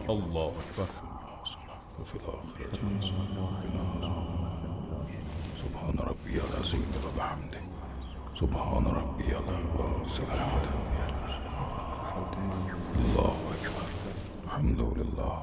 الله أكبر. وفي الآخرة سبحان ربي العظيم وبحمده سبحان ربي العظيم. الله أكبر. الحمد لله.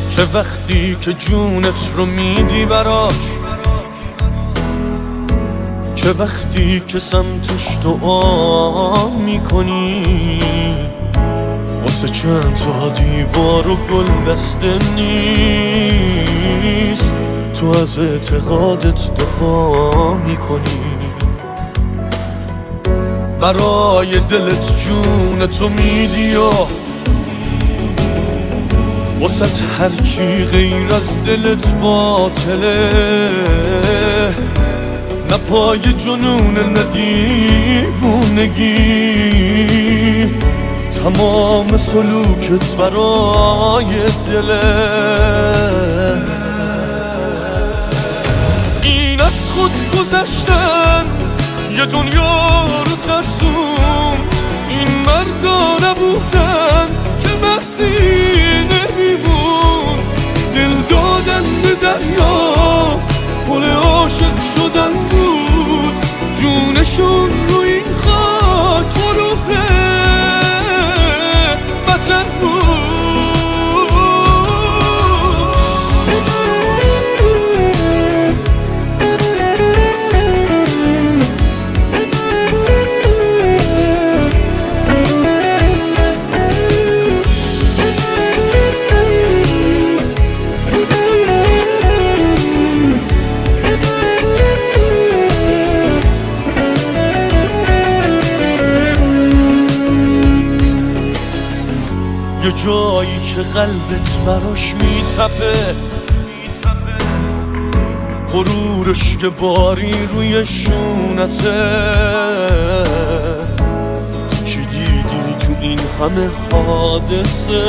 چه وقتی که جونت رو میدی براش، چه وقتی که سمتش دعا میکنی، واسه چند تا دیوار و گل دسته نیست، تو از اعتقادت دفاع میکنی، برای دلت جونتو میدی و واسه هرچی غیر از دلت باطله، نه پای جنون نه دیوونگی، تمام سلوکت برای دله. این از خود گذشتن یه دنیا رو ترسون، این مردا نبودن که مرسی نمیمون، دل دادن به دریا پل عاشق شدن بود، جونشون رو این خاک و روح وطن بود. یه جایی که قلبت براش میتپه، غرورش که باری روی شونته، تو چی دیدی تو این همه حادثه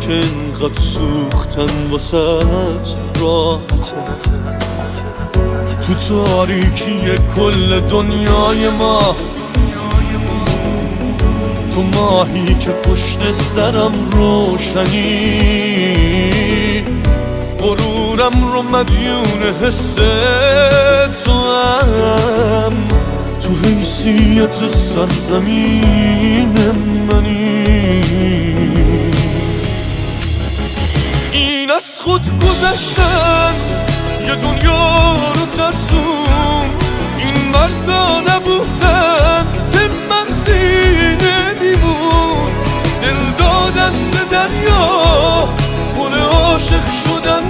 که اینقدر سوختن واسه راحته، تو تاریکی کل دنیای ما، تو ماهی که پشت سرم روشنی، غرورم رو مدیون حس تو هم، تو حیثیت سرزمین منی. این از خود گذشتن یه دنیا رو ترسون، این مردا نبودن که مرسی نمیمون، دل دادن به دریا پل عاشق شدن